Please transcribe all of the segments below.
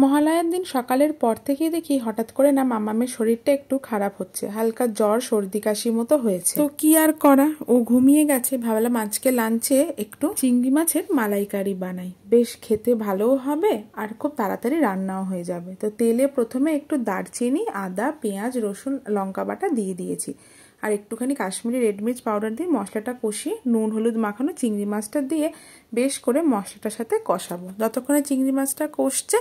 মহালয়ার দিন সকালের পর থেকেই দেখি হঠাৎ করে না মামামের শরীরটা একটু খারাপ হচ্ছে, হালকা জ্বর সর্দি কাশি মতো হয়েছে। তো কি আর করা, ও ঘুমিয়ে গেছে। ভাবলাম আজকে লাঞ্চে একটু চিংড়ি মাছের মালাইকারি বানাই, বেশ খেতে ভালোও হবে আর খুব তাড়াতাড়ি রান্নাও হয়ে যাবে। তো তেলে প্রথমে একটু দারচিনি, আদা, পেঁয়াজ, রসুন, লঙ্কা বাটা দিয়ে দিয়েছি আর একটুখানি কাশ্মীরি রেড মির্চ পাউডার দিয়ে মশলাটা কষিয়ে নুন হলুদ মাখানো চিংড়ি মাছটা দিয়ে বেশ করে মশলাটার সাথে কষাবো। যতক্ষণে চিংড়ি মাছটা কষছে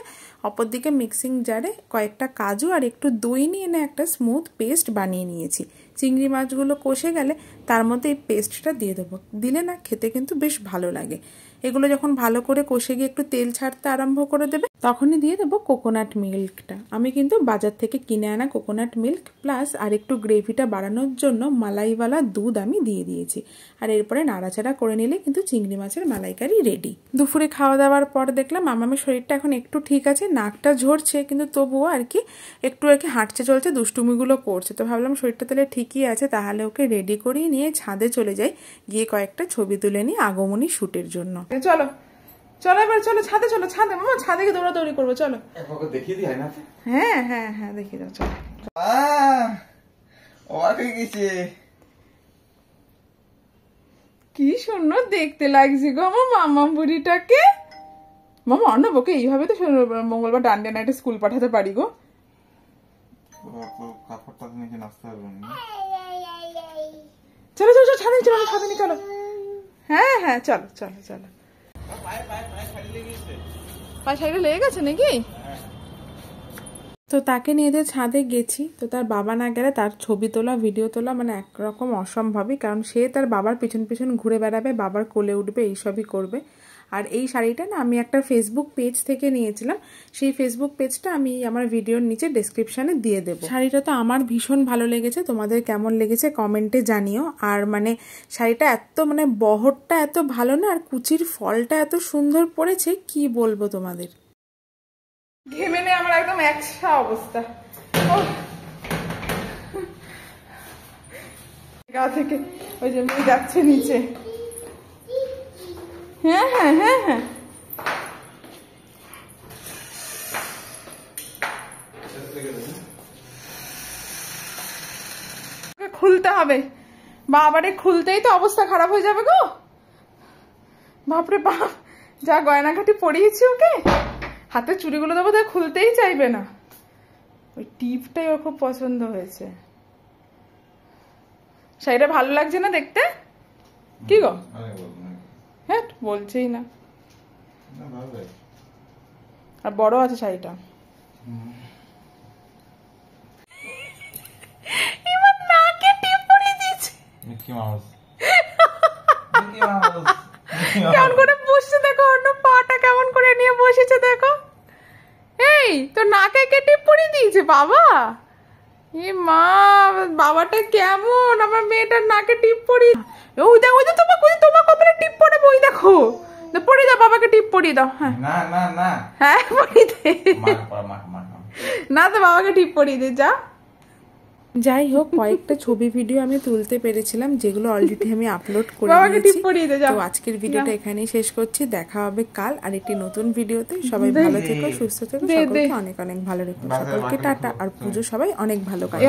অপরদিকে মিক্সিং জারে কয়েকটা কাজু আর একটু দই নিয়ে একটা স্মুথ পেস্ট বানিয়ে নিয়েছি। চিংড়ি মাছগুলো কষে গেলে তার মধ্যে এই পেস্টটা দিয়ে দেবো, দিলে না খেতে কিন্তু বেশ ভালো লাগে। এগুলো যখন ভালো করে কষে গিয়ে একটু তেল ছাড়তে আরম্ভ করে দেবে তখনই দিয়ে দেবো কোকোনাট মিল্কটা। আমি কিন্তু বাজার থেকে কিনে আনা কোকোনাট মিল্ক প্লাস আর একটু গ্রেভিটা বাড়ানোর জন্য মালাইওয়ালা দুধ আমি দিয়ে দিয়েছি। আর এরপরে নাড়াচাড়া করে নিলে কিন্তু চিংড়ি মাছের মালাইকারি রেডি। দুপুরে খাওয়া দাওয়ার পর দেখলাম মামামের শরীরটা এখন একটু ঠিক আছে, নাকটা ঝরছে কিন্তু তবুও আর কি একটু হাঁটছে চলছে, দুষ্টুমিগুলো করছে। তো ভাবলাম শরীরটা তাহলে ঠিকই আছে, তাহলে ওকে রেডি করিয়ে নিয়ে ছাদে চলে যাই, গিয়ে কয়েকটা ছবি তুলে নিই আগমনী শ্যুটের জন্য। চলো চলো এবার চলো ছাদে, চলো ছাদে, মামা ছাদে গিয়ে দৌড়াদৌড়ি করবো, চলো। দেখিয়ে দিই না? হ্যাঁ হ্যাঁ হ্যাঁ দেখিয়ে দাও, চলো। কি সুন্দর দেখতে লাগছে গো আমার মামা বুড়িটাকে। মামা অন্নবকে এইভাবে তো মঙ্গলবার ডান্ডে নাইটে স্কুল পাঠাতে পারি গো। চলো চলো ছাদে চলো, ছাদে নি চলো। হ্যাঁ হ্যাঁ চলো চলো চলো। পায়ে সাইডে লেগে গেছে নাকি? তো তাকে নিয়ে যে ছাদে গেছি, তো তার বাবা না গেলে তার ছবি তোলা ভিডিও তোলা মানে একরকম অসম্ভবই, কারণ সে তার বাবার পিছন পিছন ঘুরে বেড়াবে, বাবার কোলে উঠবে, এইসবই করবে। আর এই শাড়িটা না আমি একটা ফেসবুক পেজ থেকে নিয়েছিলাম, সেই ফেসবুক পেজটা আমি আমার ভিডিওর নিচে ডেসক্রিপশানে দিয়ে দেবো। শাড়িটা তো আমার ভীষণ ভালো লেগেছে, তোমাদের কেমন লেগেছে কমেন্টে জানিও। আর মানে শাড়িটা এত মানে বহরটা এত ভালো না, আর কুচির ফলটা এত সুন্দর পড়েছে কি বলবো তোমাদের। ঘেমে নে আমার একদম একসা অবস্থা, গা থেকে ওই যে মেয়ে যাচ্ছে নিচে। হ্যাঁ হ্যাঁ হ্যাঁ হ্যাঁ খুলতে হবে, বাবারে খুলতেই তো অবস্থা খারাপ হয়ে যাবে গো। বাপরে বাপ, যা গয়নাঘাটি পরিয়েছি ওকে, হাতে চুড়িগুলো দেবো তাই খুলতেই চাইবে না। ওই টিপটাই ওর খুব পছন্দ হয়েছে। শাড়িটা ভালো লাগছে না দেখতে? কি গো? হ্যাঁ বলছেই না। আর বড় আছে শাড়িটা। এবার নাকে টিপ পরিয়ে দিয়েছে। কেমন করে বসছে দেখো, অন্য পাটা কেমন করে নিয়ে বসেছে দেখো। এই তো নাকে কে টিপ পরিয়ে দিয়েছে বাবা। এ মা, বাবাটা কেমন, আমার মেয়েটার নাকে টিপ পরিয়ে। ওই দেখো, ওই তো তোমার কপালে টিপ পড়াবো, ওই দেখো পরিয়ে দাও, বাবাকে টিপ পরিয়ে দাও। হ্যাঁ না না না, হ্যাঁ পরিয়ে দে। না তো বাবাকে টিপ পরিয়ে দে যা। যাই হোক, কয়েকটা ছবি ভিডিও আমি তুলতে পেরেছিলাম যেগুলো অলরেডি আমি আপলোড করে দিয়েছি। তো আজকের ভিডিওটা এখানেই শেষ করছি, দেখা হবে কাল আর একটি নতুন ভিডিওতে। সবাই ভালো থেকো, সুস্থ থেকো, সকলকে অনেক অনেক ভালো রেখো, সকলকে টাটা। আর পুজো সবাই অনেক ভালো কাটে।